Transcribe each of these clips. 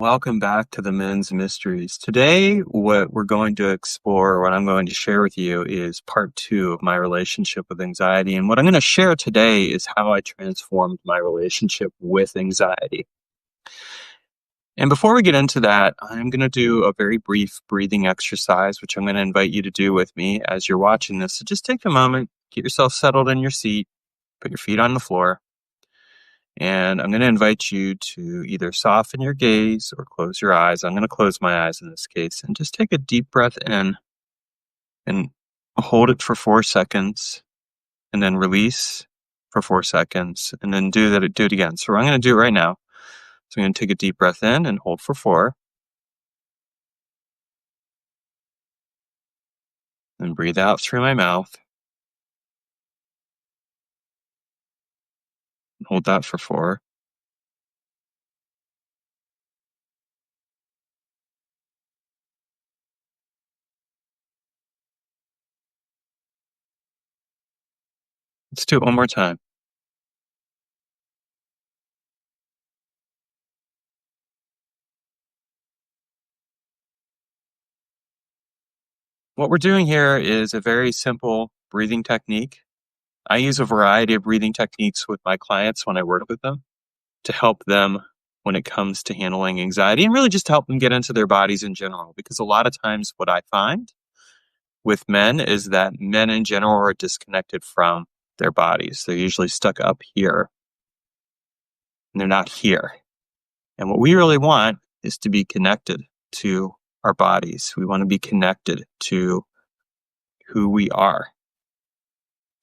Welcome back to the Men's Mysteries. Today, what we're going to explore, what I'm going to share with you is part 2 of my relationship with anxiety. And what I'm going to share today is how I transformed my relationship with anxiety. And before we get into that, I'm going to do a very brief breathing exercise, which I'm going to invite you to do with me as you're watching this. So just take a moment, get yourself settled in your seat, put your feet on the floor. And I'm going to invite you to either soften your gaze or close your eyes. I'm going to close my eyes in this case and just take a deep breath in and hold it for 4 seconds and then release for 4 seconds and then do it again. So I'm going to do it right now. So I'm going to take a deep breath in and hold for 4 and breathe out through my mouth and hold that for 4. Let's do it one more time. What we're doing here is a very simple breathing technique. I use a variety of breathing techniques with my clients when I work with them to help them when it comes to handling anxiety and really just to help them get into their bodies in general. Because a lot of times what I find with men is that men in general are disconnected from their bodies. They're usually stuck up here and they're not here. And what we really want is to be connected to our bodies. We want to be connected to who we are,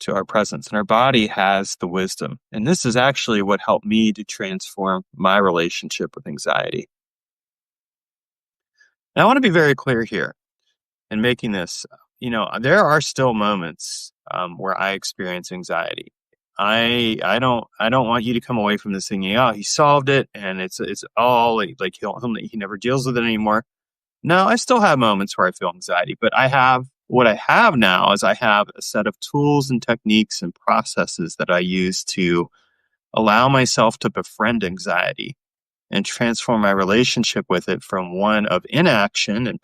to our presence. And our body has the wisdom. And this is actually what helped me to transform my relationship with anxiety. Now, I want to be very clear here in making this. There are still moments where I experience anxiety. I don't want you to come away from this thinking, oh, he solved it and it's all like he never deals with it anymore. No, I still have moments where I feel anxiety, but what I have now is I have a set of tools and techniques and processes that I use to allow myself to befriend anxiety and transform my relationship with it from one of inaction and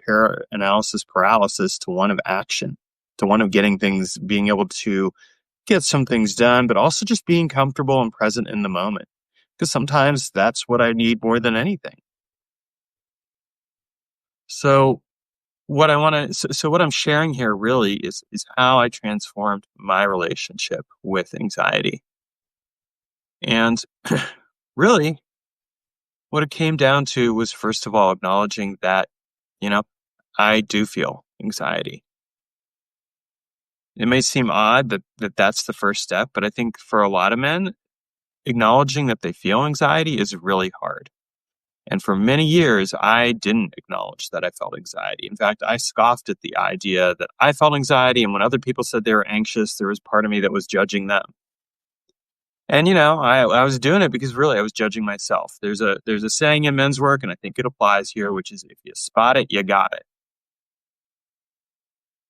analysis paralysis to one of action, to one of being able to get some things done, but also just being comfortable and present in the moment. Because sometimes that's what I need more than anything. So what I'm sharing here really is how I transformed my relationship with anxiety. And really what it came down to was, first of all, acknowledging that, I do feel anxiety. It may seem odd that that's the first step, but I think for a lot of men, acknowledging that they feel anxiety is really hard. And for many years, I didn't acknowledge that I felt anxiety. In fact, I scoffed at the idea that I felt anxiety, and when other people said they were anxious, there was part of me that was judging them. And I was doing it because really I was judging myself. There's a saying in men's work, and I think it applies here, which is if you spot it, you got it.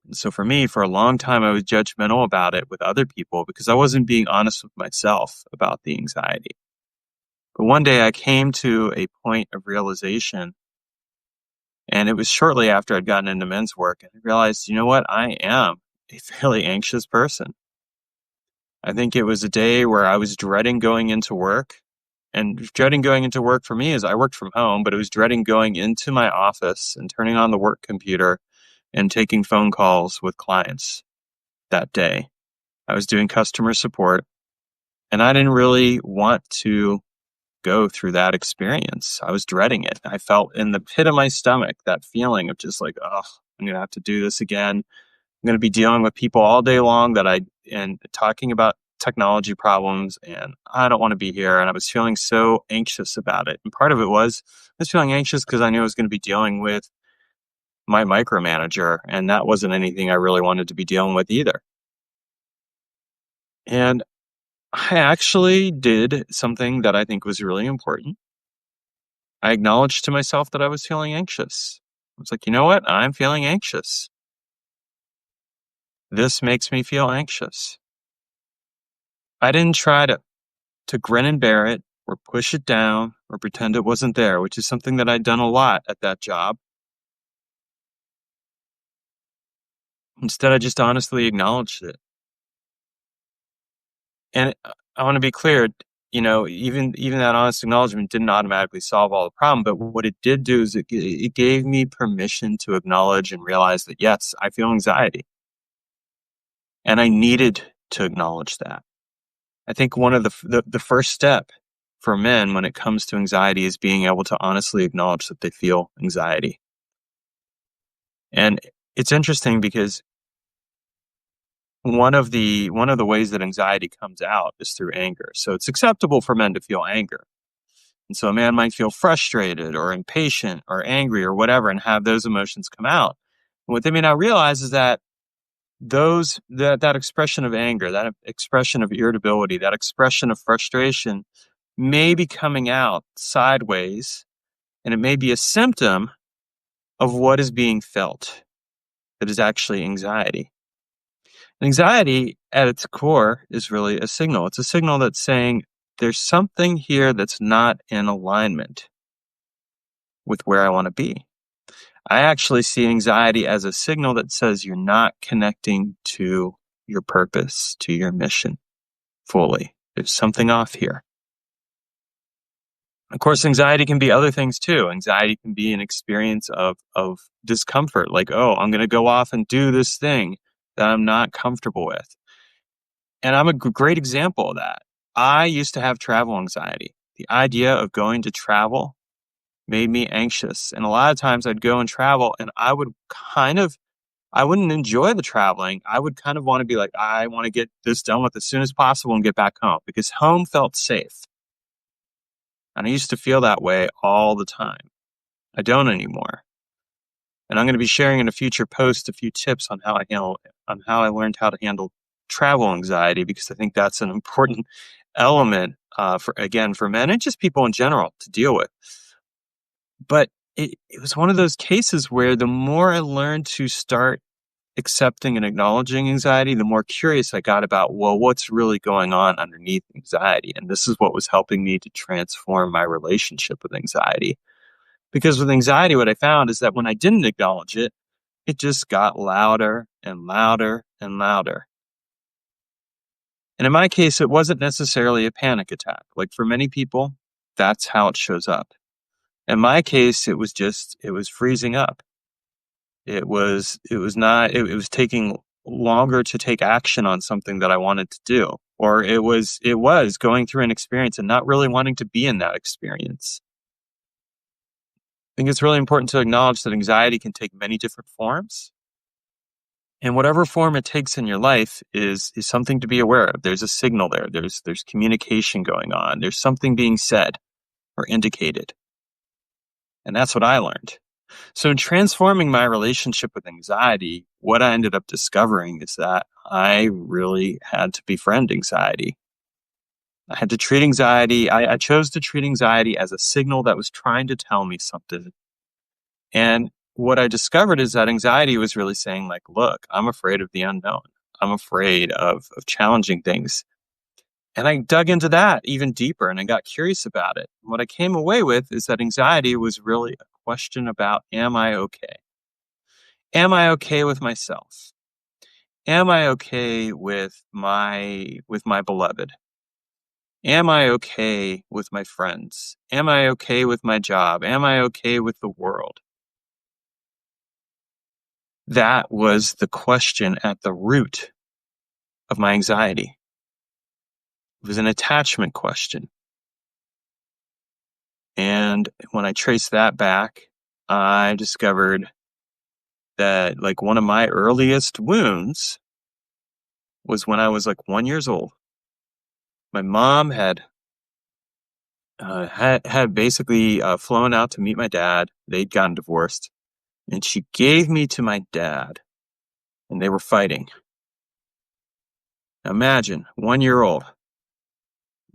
And so for me, for a long time, I was judgmental about it with other people because I wasn't being honest with myself about the anxiety. But one day I came to a point of realization, and it was shortly after I'd gotten into men's work, and I realized, you know what, I am a fairly anxious person. I think it was a day where I was dreading going into work. And dreading going into work for me is I worked from home, but it was dreading going into my office and turning on the work computer and taking phone calls with clients that day. I was doing customer support, and I didn't really want to go through that experience. I was dreading it. I felt in the pit of my stomach that feeling of just like, oh, I'm going to have to do this again. I'm going to be dealing with people all day long and talking about technology problems, and I don't want to be here. And I was feeling so anxious about it. And part of it was I was feeling anxious because I knew I was going to be dealing with my micromanager, and that wasn't anything I really wanted to be dealing with either. And I actually did something that I think was really important. I acknowledged to myself that I was feeling anxious. I was like, you know what? I'm feeling anxious. This makes me feel anxious. I didn't try to grin and bear it or push it down or pretend it wasn't there, which is something that I'd done a lot at that job. Instead, I just honestly acknowledged it. And I want to be clear, even that honest acknowledgement didn't automatically solve all the problem. But what it did do is it gave me permission to acknowledge and realize that, yes, I feel anxiety. And I needed to acknowledge that. I think one of the first step for men when it comes to anxiety is being able to honestly acknowledge that they feel anxiety. And it's interesting because one of the ways that anxiety comes out is through anger. So it's acceptable for men to feel anger. And so a man might feel frustrated or impatient or angry or whatever and have those emotions come out. And what they may not realize is that that expression of anger, that expression of irritability, that expression of frustration may be coming out sideways, and it may be a symptom of what is being felt that is actually anxiety. Anxiety at its core is really a signal. It's a signal that's saying there's something here that's not in alignment with where I want to be. I actually see anxiety as a signal that says you're not connecting to your purpose, to your mission fully. There's something off here. Of course, anxiety can be other things too. Anxiety can be an experience of discomfort, like, oh, I'm going to go off and do this thing that I'm not comfortable with. And I'm a great example of that. I used to have travel anxiety. The idea of going to travel made me anxious. And a lot of times I'd go and travel and I wouldn't enjoy the traveling. I would kind of want to be like, I want to get this done with as soon as possible and get back home because home felt safe. And I used to feel that way all the time. I don't anymore. And I'm going to be sharing in a future post a few tips on how I learned how to handle travel anxiety, because I think that's an important element for men and just people in general to deal with. But it was one of those cases where the more I learned to start accepting and acknowledging anxiety, the more curious I got about, well, what's really going on underneath anxiety? And this is what was helping me to transform my relationship with anxiety. Because with anxiety, what I found is that when I didn't acknowledge it, it just got louder and louder and louder. And in my case, it wasn't necessarily a panic attack. Like for many people, that's how it shows up. In my case, it was freezing up. It was taking longer to take action on something that I wanted to do. Or it was going through an experience and not really wanting to be in that experience. I think it's really important to acknowledge that anxiety can take many different forms. And whatever form it takes in your life is something to be aware of. There's a signal there. There's communication going on. There's something being said or indicated. And that's what I learned. So in transforming my relationship with anxiety, what I ended up discovering is that I really had to befriend anxiety. I had to treat anxiety. I chose to treat anxiety as a signal that was trying to tell me something. And what I discovered is that anxiety was really saying, like, look, I'm afraid of the unknown. I'm afraid of challenging things. And I dug into that even deeper and I got curious about it. What I came away with is that anxiety was really a question about, am I okay? Am I okay with myself? Am I okay with my beloved? Am I okay with my friends? Am I okay with my job? Am I okay with the world? That was the question at the root of my anxiety. It was an attachment question. And when I traced that back, I discovered that like one of my earliest wounds was when I was like 1 year old. My mom had basically flown out to meet my dad. They'd gotten divorced, and she gave me to my dad, and they were fighting. Now imagine 1 year old.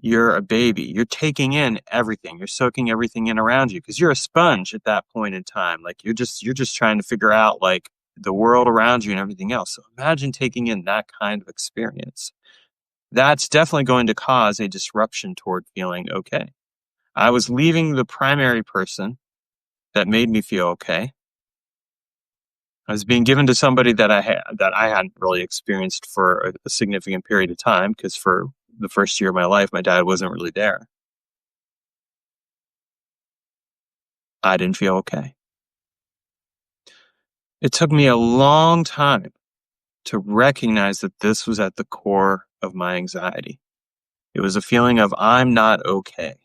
You're a baby. You're taking in everything. You're soaking everything in around you because you're a sponge at that point in time. Like you're just trying to figure out like the world around you and everything else. So imagine taking in that kind of experience. That's definitely going to cause a disruption toward feeling okay. I was leaving the primary person that made me feel okay. I was being given to somebody that I hadn't really experienced for a significant period of time, because for the first year of my life, my dad wasn't really there. I didn't feel okay. It took me a long time to recognize that this was at the core of my anxiety. It was a feeling of I'm not okay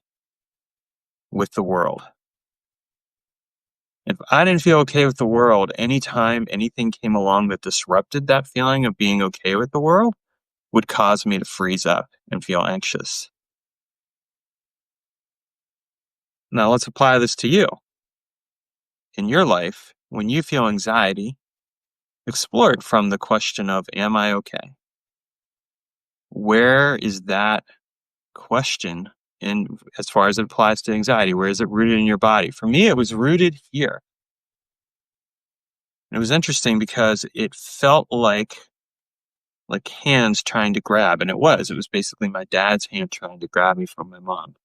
with the world. If I didn't feel okay with the world, anytime anything came along that disrupted that feeling of being okay with the world would cause me to freeze up and feel anxious. Now let's apply this to you. In your life, when you feel anxiety, explore it from the question of, am I okay? Where is that question in, as far as it applies to anxiety? Where is it rooted in your body? For me, it was rooted here. And it was interesting because it felt like hands trying to grab, and it was basically my dad's hand trying to grab me from my mom.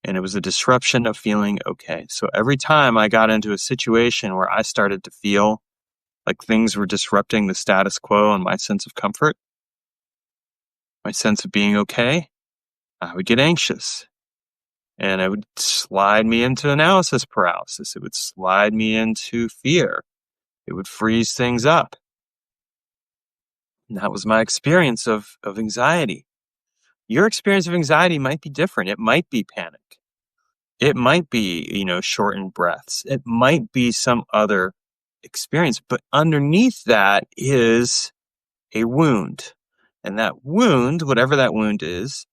And it was a disruption of feeling okay. So every time I got into a situation where I started to feel like things were disrupting the status quo and my sense of comfort, my sense of being okay, I would get anxious. And it would slide me into analysis paralysis. It would slide me into fear. It would freeze things up. And that was my experience of anxiety. Your experience of anxiety might be different. It might be panic. It might be, shortened breaths. It might be some other experience. But underneath that is a wound. And that wound, whatever that wound is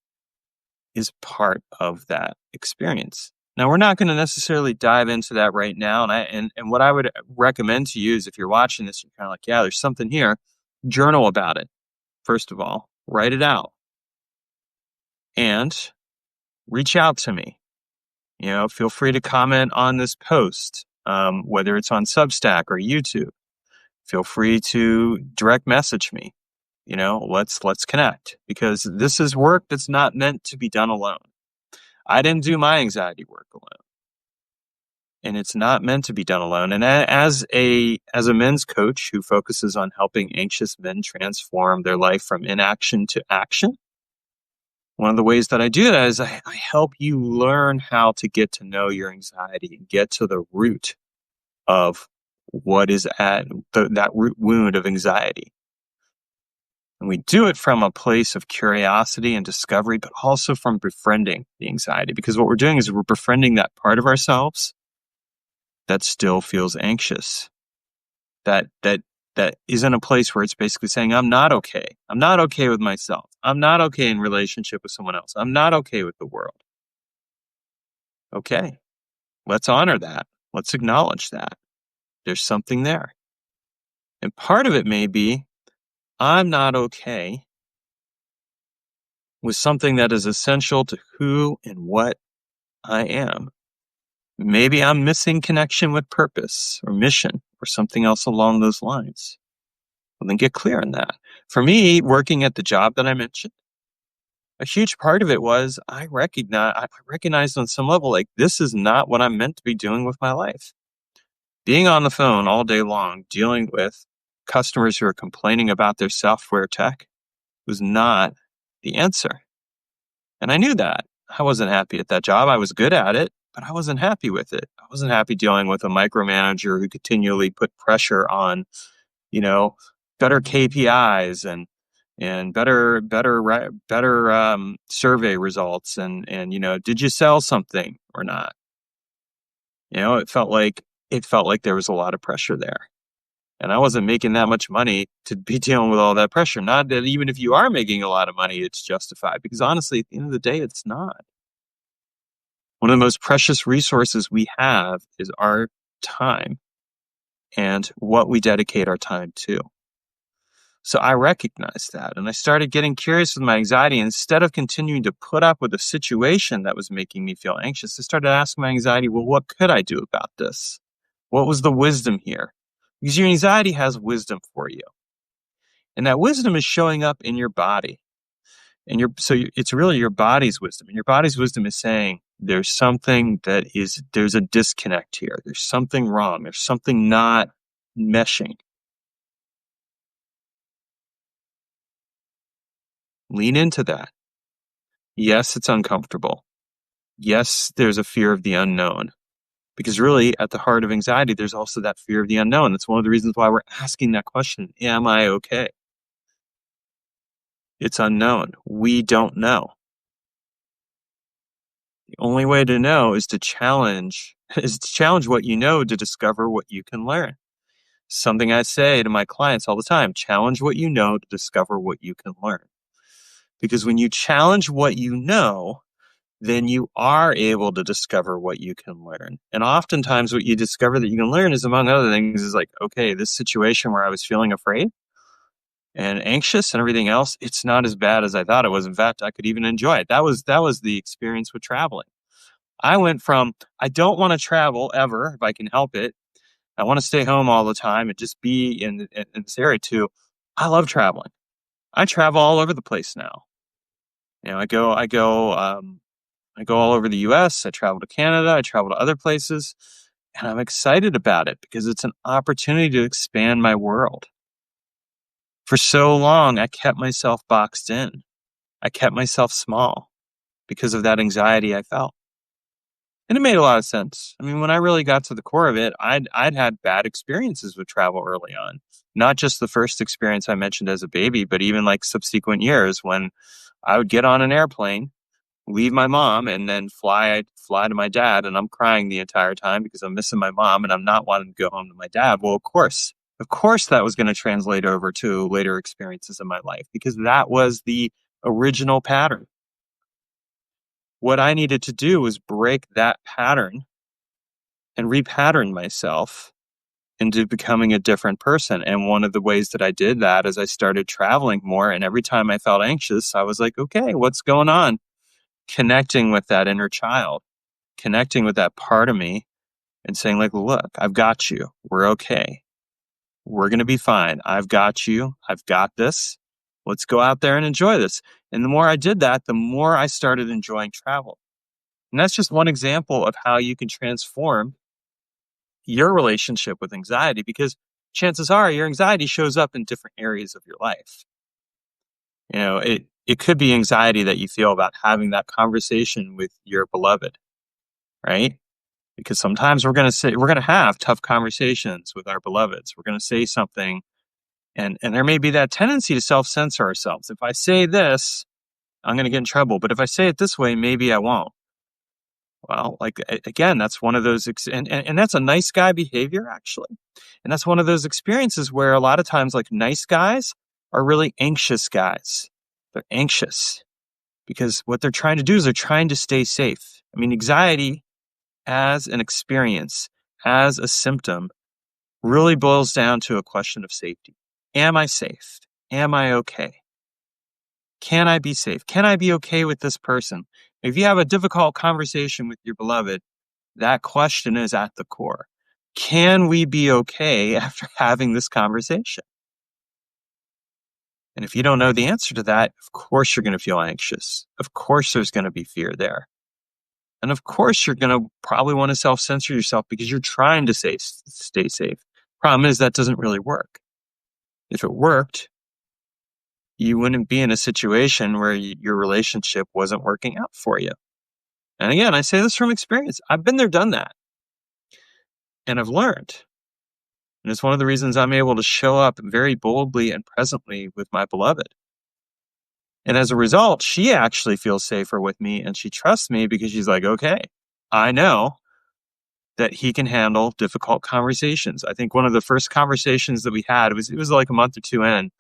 part of that experience. Now, we're not going to necessarily dive into that right now. And what I would recommend to you is, if you're watching this, you're kind of like, yeah, there's something here. Journal about it. First of all, write it out and reach out to me. Feel free to comment on this post, whether it's on Substack or YouTube. Feel free to direct message me. Let's connect, because this is work that's not meant to be done alone. I didn't do my anxiety work alone, and it's not meant to be done alone. And as a men's coach who focuses on helping anxious men transform their life from inaction to action, one of the ways that I do that is I help you learn how to get to know your anxiety and get to the root of what is at that root wound of anxiety. And we do it from a place of curiosity and discovery, but also from befriending the anxiety. Because what we're doing is we're befriending that part of ourselves that still feels anxious, that is in a place where it's basically saying, I'm not okay. I'm not okay with myself. I'm not okay in relationship with someone else. I'm not okay with the world. Okay, let's honor that. Let's acknowledge that. There's something there. And part of it may be, I'm not okay with something that is essential to who and what I am. Maybe I'm missing connection with purpose or mission or something else along those lines. Well, then get clear on that. For me, working at the job that I mentioned, a huge part of it was I recognized on some level, like, this is not what I'm meant to be doing with my life. Being on the phone all day long, dealing with customers who are complaining about their software tech was not the answer. And I knew that. I wasn't happy at that job. I was good at it, but I wasn't happy with it. I wasn't happy dealing with a micromanager who continually put pressure on, better KPIs and better survey results and did you sell something or not? It felt like there was a lot of pressure there. And I wasn't making that much money to be dealing with all that pressure. Not that even if you are making a lot of money, it's justified, because honestly, at the end of the day, it's not. One of the most precious resources we have is our time and what we dedicate our time to. So I recognized that, and I started getting curious with my anxiety. Instead of continuing to put up with a situation that was making me feel anxious, I started asking my anxiety, well, what could I do about this? What was the wisdom here? Because your anxiety has wisdom for you. And that wisdom is showing up in your body. And it's really your body's wisdom. And your body's wisdom is saying there's a disconnect here. There's something wrong. There's something not meshing. Lean into that. Yes, it's uncomfortable. Yes, there's a fear of the unknown. Because really, at the heart of anxiety, there's also that fear of the unknown. That's one of the reasons why we're asking that question, am I okay? It's unknown. We don't know. The only way to know is to challenge what you know to discover what you can learn. Something I say to my clients all the time, challenge what you know to discover what you can learn. Because when you challenge what you know, then you are able to discover what you can learn. And oftentimes what you discover that you can learn is, among other things, is like, okay, this situation where I was feeling afraid and anxious and everything else, it's not as bad as I thought it was. In fact, I could even enjoy it. That was the experience with traveling. I went from, I don't want to travel ever if I can help it. I want to stay home all the time and just be in this area, to, I love traveling. I travel all over the place now. I go all over the US. I travel to Canada. I travel to other places. And I'm excited about it because it's an opportunity to expand my world. For so long, I kept myself boxed in. I kept myself small because of that anxiety I felt. And it made a lot of sense. I mean, when I really got to the core of it, I'd had bad experiences with travel early on. Not just the first experience I mentioned as a baby, but even like subsequent years when I would get on an airplane, leave my mom, and then fly to my dad, and I'm crying the entire time because I'm missing my mom and I'm not wanting to go home to my dad. Well, of course that was going to translate over to later experiences in my life, because that was the original pattern. What I needed to do was break that pattern and repattern myself into becoming a different person. And one of the ways that I did that is I started traveling more. And every time I felt anxious, I was like, okay, what's going on? Connecting with that inner child, connecting with that part of me and saying, like, look, I've got you. We're okay. We're going to be fine. I've got you. I've got this. Let's go out there and enjoy this. And the more I did that, the more I started enjoying travel. And that's just one example of how you can transform your relationship with anxiety, because chances are your anxiety shows up in different areas of your life. It could be anxiety that you feel about having that conversation with your beloved, right? Because sometimes we're going to have tough conversations with our beloveds. We're going to say something, and there may be that tendency to self-censor ourselves. If I say this, I'm going to get in trouble. But if I say it this way, maybe I won't. Well, like, again, that's one of those, and that's a nice guy behavior, actually. And that's one of those experiences where a lot of times, like, nice guys are really anxious guys. They're anxious because what they're trying to do is they're trying to stay safe. I mean, anxiety as an experience, as a symptom, really boils down to a question of safety. Am I safe? Am I okay? Can I be safe? Can I be okay with this person? If you have a difficult conversation with your beloved, that question is at the core. Can we be okay after having this conversation? And if you don't know the answer to that, of course you're going to feel anxious. Of course there's going to be fear there. And of course you're going to probably want to self-censor yourself because you're trying to stay safe. Problem is that doesn't really work. If it worked, you wouldn't be in a situation where your relationship wasn't working out for you. And again, I say this from experience. I've been there, done that. And I've learned. And it's one of the reasons I'm able to show up very boldly and presently with my beloved. And as a result, she actually feels safer with me and she trusts me because she's like, okay, I know that he can handle difficult conversations. I think one of the first conversations that we had, it was like a month or two in.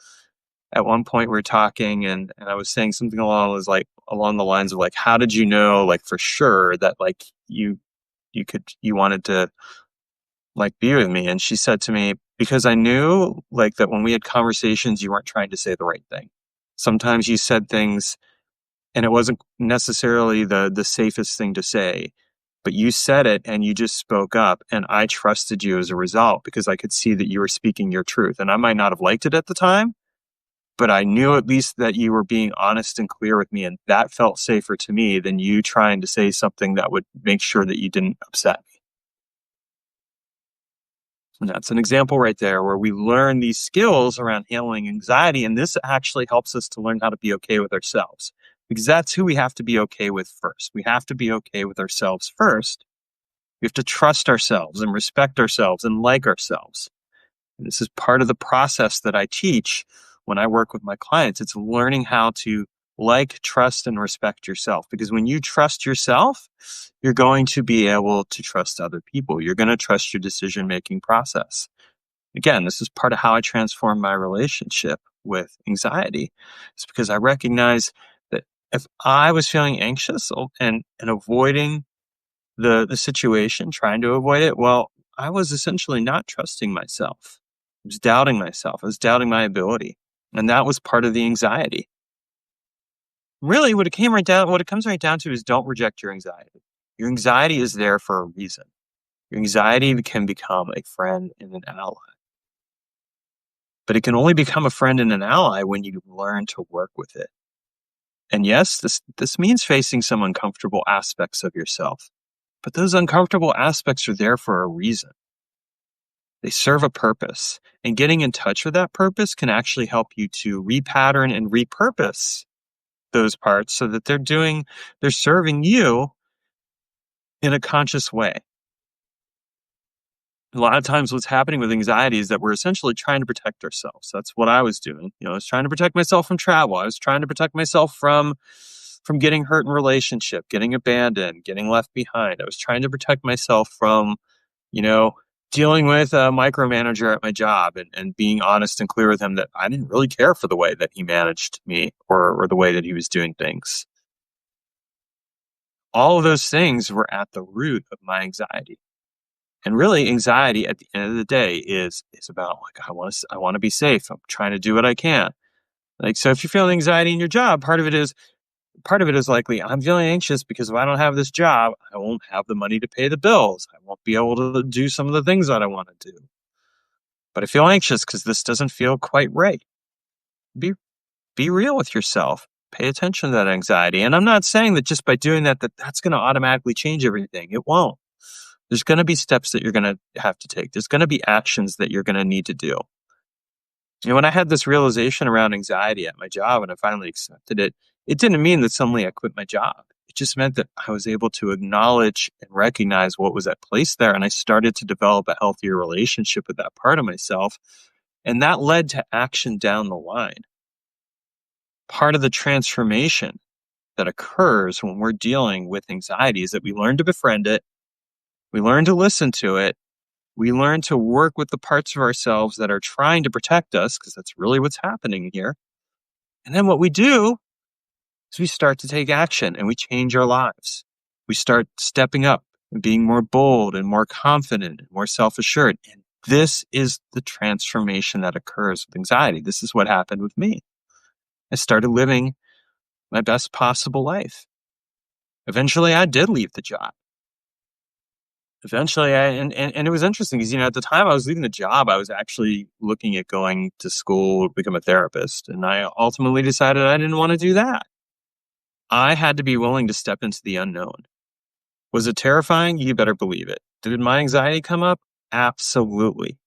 At one point we were talking and I was saying something along the lines of, like, how did you know, like, for sure that, like, you wanted to, like, be with me? And she said to me, because I knew, like, that when we had conversations, you weren't trying to say the right thing. Sometimes you said things and it wasn't necessarily the safest thing to say, but you said it and you just spoke up, and I trusted you as a result because I could see that you were speaking your truth. And I might not have liked it at the time, but I knew at least that you were being honest and clear with me, and that felt safer to me than you trying to say something that would make sure that you didn't upset me. And that's an example right there where we learn these skills around handling anxiety. And this actually helps us to learn how to be okay with ourselves, because that's who we have to be okay with first. We have to be okay with ourselves first. We have to trust ourselves and respect ourselves and like ourselves. And this is part of the process that I teach when I work with my clients. It's learning how to like, trust, and respect yourself. Because when you trust yourself, you're going to be able to trust other people. You're going to trust your decision-making process. Again, this is part of how I transform my relationship with anxiety. It's because I recognize that if I was feeling anxious and avoiding the situation, trying to avoid it, well, I was essentially not trusting myself. I was doubting myself. I was doubting my ability. And that was part of the anxiety. Really, what it comes right down to is don't reject your anxiety. Your anxiety is there for a reason. Your anxiety can become a friend and an ally. But it can only become a friend and an ally when you learn to work with it. And yes, this means facing some uncomfortable aspects of yourself. But those uncomfortable aspects are there for a reason. They serve a purpose. And getting in touch with that purpose can actually help you to repattern and repurpose those parts so that they're serving you in a conscious way. A lot of times what's happening with anxiety is that we're essentially trying to protect ourselves. That's what I was doing. I was trying to protect myself from travel. I was trying to protect myself from getting hurt in relationship, getting abandoned, getting left behind. I was trying to protect myself from, you know, dealing with a micromanager at my job and being honest and clear with him that I didn't really care for the way that he managed me or the way that he was doing things. All of those things were at the root of my anxiety. And really, anxiety at the end of the day is about like I want to be safe. I'm trying to do what I can. Like, so if you're feeling anxiety in your job, part of it is likely I'm feeling anxious because if I don't have this job, I won't have the money to pay the bills. I won't be able to do some of the things that I want to do. But I feel anxious because this doesn't feel quite right. Be real with yourself. Pay attention to that anxiety. And I'm not saying that just by doing that's going to automatically change everything. It won't. There's going to be steps that you're going to have to take. There's going to be actions that you're going to need to do. When I had this realization around anxiety at my job and I finally accepted it, it didn't mean that suddenly I quit my job. It just meant that I was able to acknowledge and recognize what was at place there. And I started to develop a healthier relationship with that part of myself. And that led to action down the line. Part of the transformation that occurs when we're dealing with anxiety is that we learn to befriend it. We learn to listen to it. We learn to work with the parts of ourselves that are trying to protect us, because that's really what's happening here. And then what we do is we start to take action and we change our lives. We start stepping up and being more bold and more confident and more self-assured. And this is the transformation that occurs with anxiety. This is what happened with me. I started living my best possible life. Eventually, I did leave the job. Eventually, and it was interesting because, at the time I was leaving the job, I was actually looking at going to school to become a therapist. And I ultimately decided I didn't want to do that. I had to be willing to step into the unknown. Was it terrifying? You better believe it. Did my anxiety come up? Absolutely.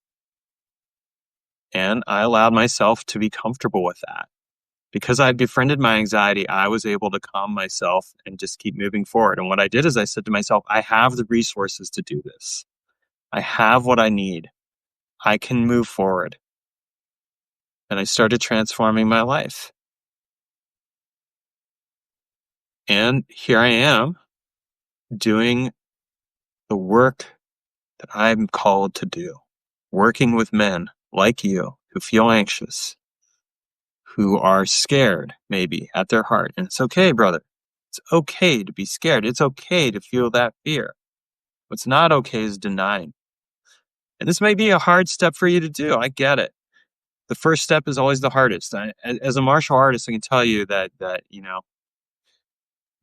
And I allowed myself to be comfortable with that. Because I befriended my anxiety, I was able to calm myself and just keep moving forward. And what I did is I said to myself, I have the resources to do this. I have what I need. I can move forward. And I started transforming my life. And here I am doing the work that I'm called to do, working with men like you who feel anxious, who are scared, maybe at their heart. And it's okay, brother. It's okay to be scared. It's okay to feel that fear. What's not okay is denying. And this may be a hard step for you to do. I get it. The first step is always the hardest. As a martial artist, I can tell you that the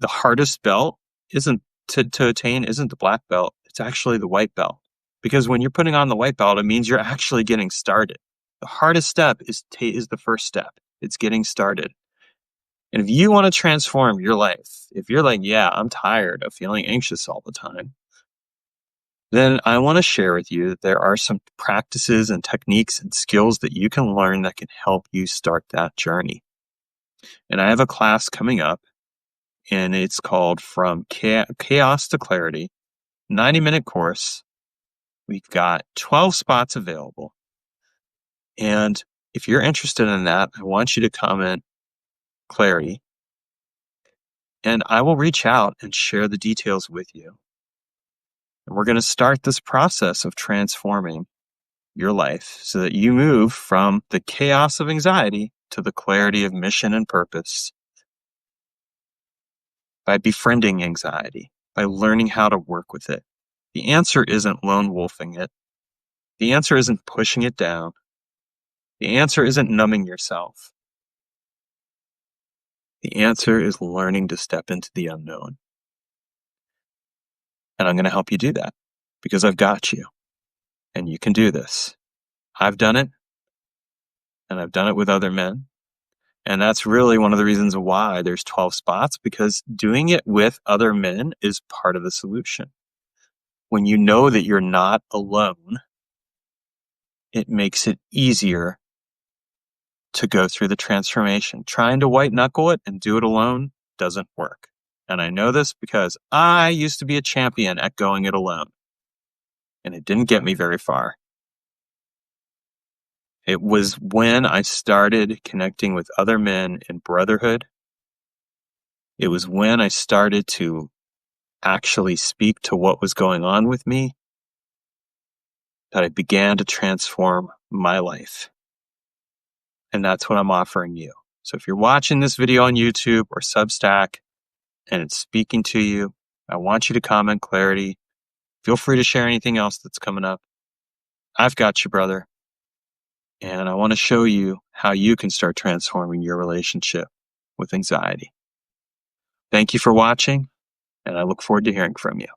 hardest belt isn't to attain isn't the black belt. It's actually the white belt. Because when you're putting on the white belt, it means you're actually getting started. The hardest step is the first step. It's getting started. And if you want to transform your life, if you're like, yeah, I'm tired of feeling anxious all the time, then I want to share with you that there are some practices and techniques and skills that you can learn that can help you start that journey. And I have a class coming up, and it's called From Chaos to Clarity, 90-minute course. We've got 12 spots available. And if you're interested in that, I want you to comment clarity, and I will reach out and share the details with you. And we're going to start this process of transforming your life so that you move from the chaos of anxiety to the clarity of mission and purpose by befriending anxiety, by learning how to work with it. The answer isn't lone wolfing it. The answer isn't pushing it down. The answer isn't numbing yourself. The answer is learning to step into the unknown. And I'm going to help you do that because I've got you and you can do this. I've done it, and I've done it with other men. And that's really one of the reasons why there's 12 spots, because doing it with other men is part of the solution. When you know that you're not alone, it makes it easier to go through the transformation. Trying to white knuckle it and do it alone doesn't work. And I know this because I used to be a champion at going it alone, and it didn't get me very far. It was when I started connecting with other men in brotherhood. It was when I started to actually speak to what was going on with me that I began to transform my life. And that's what I'm offering you. So if you're watching this video on YouTube or Substack and it's speaking to you, I want you to comment clarity. Feel free to share anything else that's coming up. I've got you, brother. And I want to show you how you can start transforming your relationship with anxiety. Thank you for watching, and I look forward to hearing from you.